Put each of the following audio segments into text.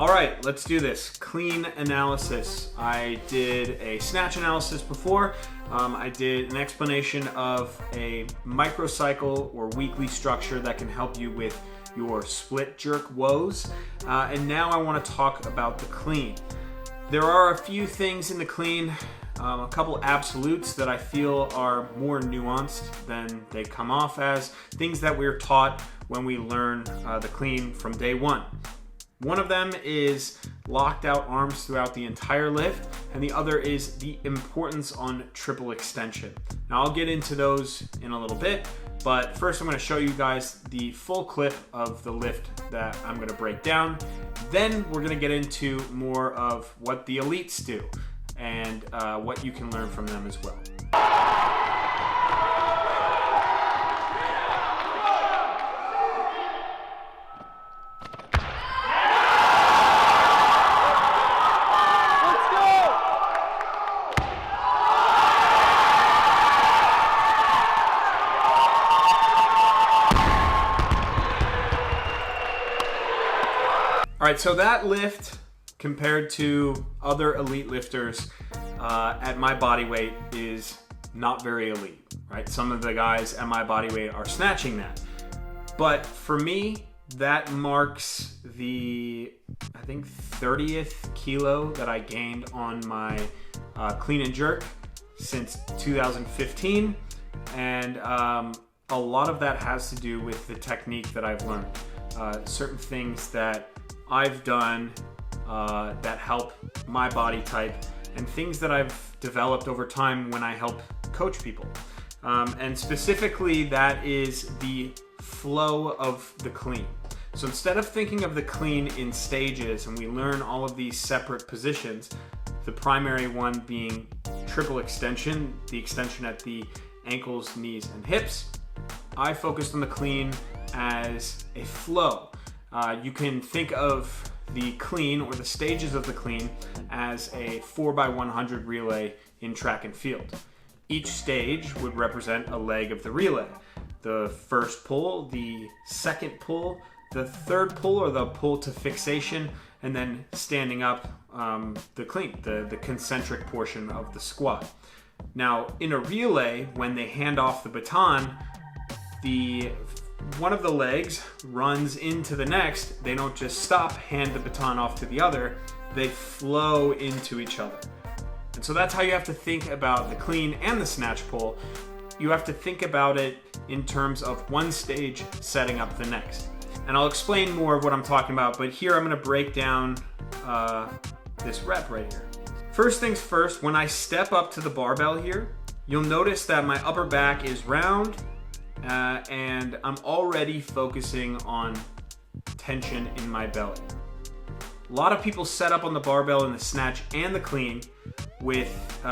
All right, let's do this. Clean analysis. I did a snatch analysis before. I did an explanation of a microcycle or weekly structure that can help you with your split jerk woes. And now I want to talk about the clean. There are a few things in the clean, a couple absolutes that I feel are more nuanced than they come off as, things that we're taught when we learn the clean from day one. One of them is locked out arms throughout the entire lift, and the other is the importance on triple extension. Now I'll get into those in a little bit, but first I'm going to show you guys the full clip of the lift that I'm going to break down. Then we're going to get into more of what the elites do and what you can learn from them as well. All right, so that lift compared to other elite lifters at my body weight is not very elite, right? Some of the guys at my body weight are snatching that. But for me, that marks the, I think, 30th kilo that I gained on my clean and jerk since 2015. And a lot of that has to do with the technique that I've learned. Certain things that I've done that help my body type, and things that I've developed over time when I help coach people. And specifically, that is the flow of the clean. So instead of thinking of the clean in stages and we learn all of these separate positions, the primary one being triple extension, the extension at the ankles, knees, and hips, I focused on the clean as a flow. You can think of the clean or the stages of the clean as a 4x100 relay in track and field. Each stage would represent a leg of the relay. The first pull, the second pull, the third pull or the pull to fixation, and then standing up the clean, the concentric portion of the squat. Now in a relay, when they hand off the baton, one of the legs runs into the next. They don't just stop, hand the baton off to the other, they flow into each other. And so that's how you have to think about the clean and the snatch pull. You have to think about it in terms of one stage setting up the next. And I'll explain more of what I'm talking about, but here I'm going to break down this rep right here. First things first, when I step up to the barbell here, you'll notice that my upper back is round, and I'm already focusing on tension in my belly. A lot of people set up on the barbell in the snatch and the clean with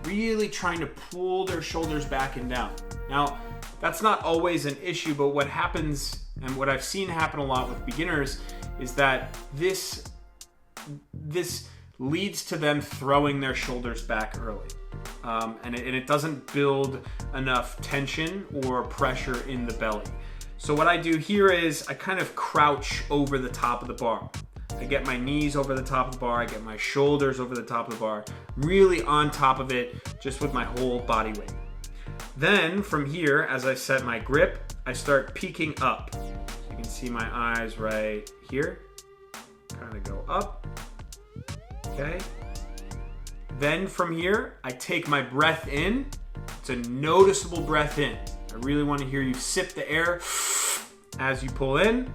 really trying to pull their shoulders back and down. Now, that's not always an issue, but what happens, and what I've seen happen a lot with beginners, is that this leads to them throwing their shoulders back early. And it doesn't build enough tension or pressure in the belly. So what I do here is I kind of crouch over the top of the bar. I get my knees over the top of the bar, I get my shoulders over the top of the bar, really on top of it, just with my whole body weight. Then from here, as I set my grip, I start peeking up. So you can see my eyes right here, kind of go up, okay? Then from here, I take my breath in. It's a noticeable breath in. I really want to hear you sip the air as you pull in.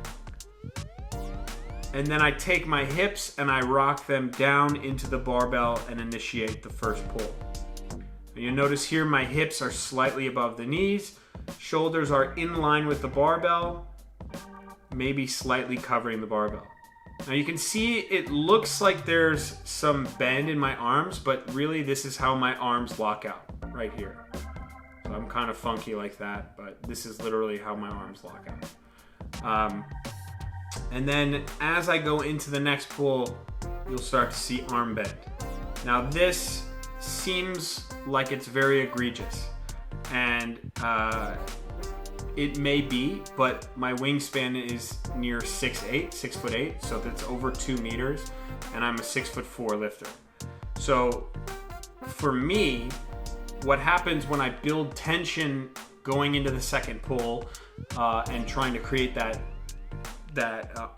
And then I take my hips and I rock them down into the barbell and initiate the first pull. And you'll notice here my hips are slightly above the knees. Shoulders are in line with the barbell, maybe slightly covering the barbell. Now you can see it looks like there's some bend in my arms, but really this is how my arms lock out, right here. So I'm kind of funky like that, but this is literally how my arms lock out. And then as I go into the next pull, you'll start to see arm bend. Now this seems like it's very egregious, and it may be, but my wingspan is near 6'8", so that's over 2 meters, and I'm a 6'4" lifter. So for me, what happens when I build tension going into the second pull and trying to create that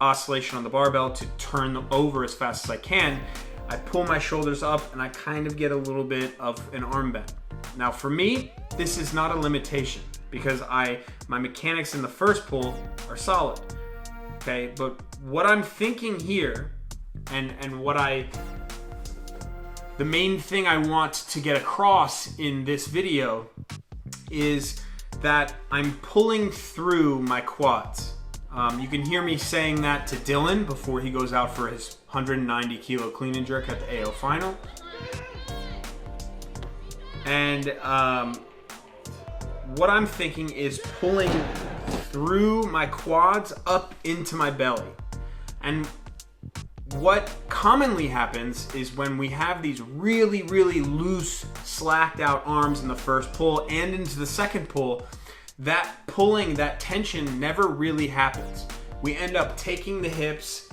oscillation on the barbell to turn over as fast as I can, I pull my shoulders up and I kind of get a little bit of an arm bend. Now for me, this is not a limitation because my mechanics in the first pull are solid. Okay, but what I'm thinking here and the main thing I want to get across in this video is that I'm pulling through my quads. You can hear me saying that to Dylan before he goes out for his 190 kilo clean and jerk at the AO final. And what I'm thinking is pulling through my quads up into my belly. And what commonly happens is when we have these really, really loose, slacked out arms in the first pull and into the second pull, that pulling, that tension never really happens. We end up taking the hips,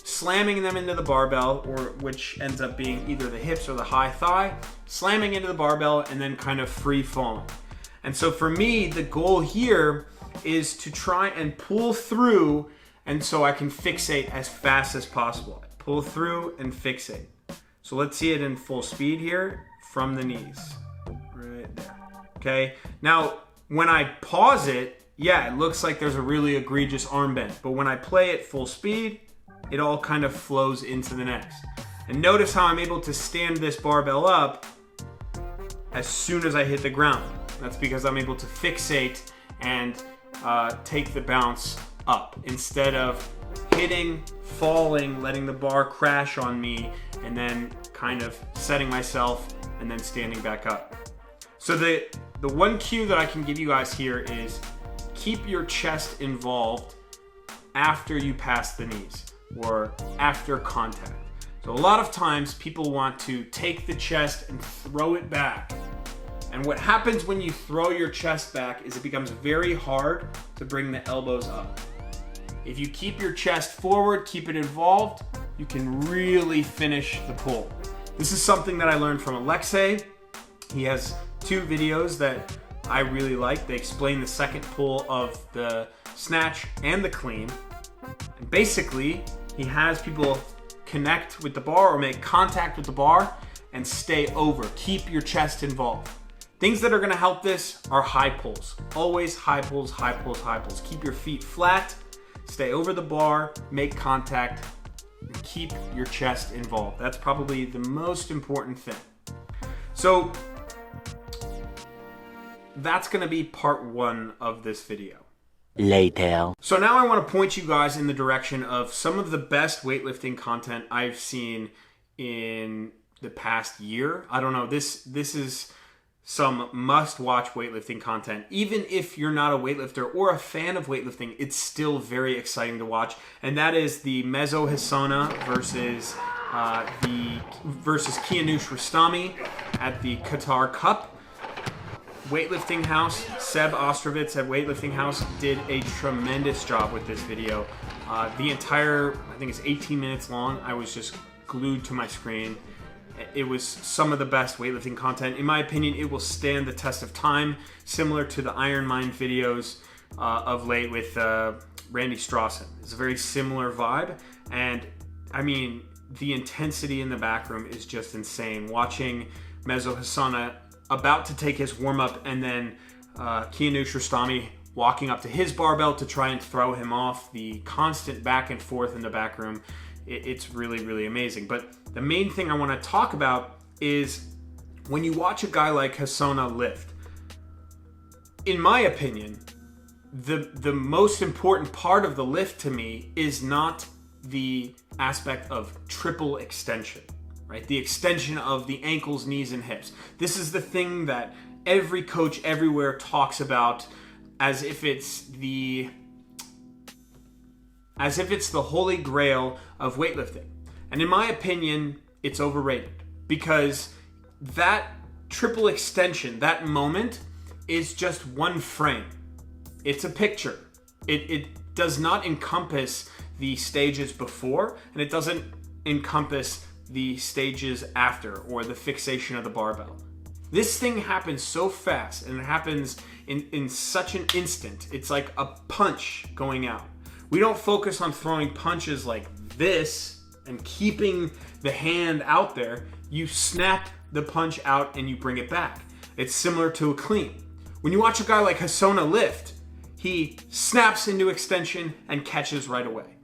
slamming them into the barbell, or which ends up being either the hips or the high thigh, slamming into the barbell and then kind of free falling. And so for me, the goal here is to try and pull through, and so I can fixate as fast as possible. Pull through and fixate. So let's see it in full speed here from the knees, right there. Okay, now when I pause it, yeah, it looks like there's a really egregious arm bend, but when I play it full speed, it all kind of flows into the next. And notice how I'm able to stand this barbell up as soon as I hit the ground. That's because I'm able to fixate and take the bounce up instead of hitting, falling, letting the bar crash on me, and then kind of setting myself and then standing back up. So the one cue that I can give you guys here is keep your chest involved after you pass the knees or after contact. So a lot of times people want to take the chest and throw it back. And what happens when you throw your chest back is it becomes very hard to bring the elbows up. If you keep your chest forward, keep it involved, you can really finish the pull. This is something that I learned from Alexei. He has 2 videos that I really like. They explain the second pull of the snatch and the clean. And basically, he has people connect with the bar or make contact with the bar and stay over. Keep your chest involved. Things that are gonna help this are high pulls. Always high pulls, high pulls, high pulls. Keep your feet flat, stay over the bar, make contact, and keep your chest involved. That's probably the most important thing. So that's gonna be part 1 of this video. Later. So now I want to point you guys in the direction of some of the best weightlifting content I've seen in the past year. I don't know, this is some must-watch weightlifting content. Even if you're not a weightlifter or a fan of weightlifting, it's still very exciting to watch. And that is the Mezzo Hasona versus Kianush Rustami at the Qatar Cup. Weightlifting House, Seb Ostrovitz at Weightlifting House did a tremendous job with this video. The entire, I think it's 18 minutes long. I was just glued to my screen. It was some of the best weightlifting content. In my opinion, it will stand the test of time, similar to the Iron Mind videos of late with Randy Strawson. It's a very similar vibe. And I mean, the intensity in the back room is just insane. Watching Mezzo Hasona about to take his warm-up and then Kianush Rustami walking up to his barbell to try and throw him off, the constant back and forth in the back room, it's really, really amazing. But the main thing I want to talk about is when you watch a guy like Hasona lift, in my opinion, the most important part of the lift to me is not the aspect of triple extension. Right? The extension of the ankles, knees, and hips. This is the thing that every coach everywhere talks about as if it's the holy grail of weightlifting. And in my opinion, it's overrated because that triple extension, that moment is just one frame. It's a picture. It does not encompass the stages before, and it doesn't encompass the stages after, or the fixation of the barbell. This thing happens so fast, and it happens in such an instant. It's like a punch going out. We don't focus on throwing punches like this and keeping the hand out there. You snap the punch out and you bring it back. It's similar to a clean. When you watch a guy like Hasona lift, he snaps into extension and catches right away,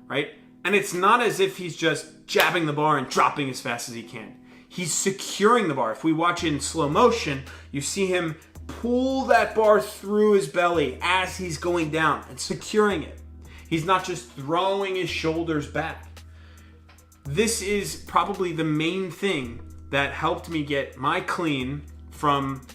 right? And it's not as if he's just jabbing the bar and dropping as fast as he can. He's securing the bar. If we watch it in slow motion, you see him pull that bar through his belly as he's going down and securing it. He's not just throwing his shoulders back. This is probably the main thing that helped me get my clean from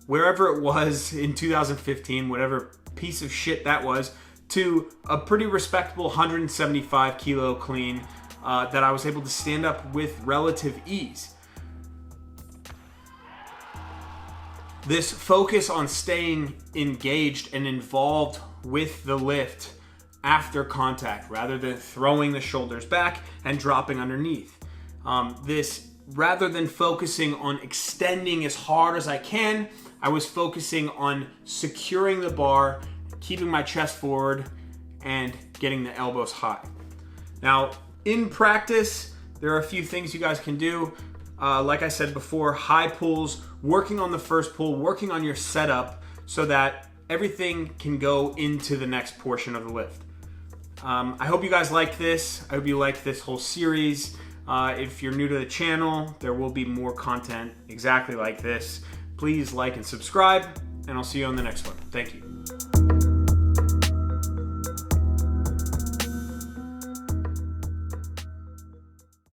wherever it was in 2015, whatever piece of shit that was, to a pretty respectable 175 kilo clean that I was able to stand up with relative ease. This focus on staying engaged and involved with the lift after contact, rather than throwing the shoulders back and dropping underneath. This, rather than focusing on extending as hard as I can, I was focusing on securing the bar, keeping my chest forward, and getting the elbows high. Now, in practice, there are a few things you guys can do. Like I said before, high pulls, working on the first pull, working on your setup so that everything can go into the next portion of the lift. I hope you guys like this. I hope you like this whole series. If you're new to the channel, there will be more content exactly like this. Please like and subscribe, and I'll see you on the next one. Thank you.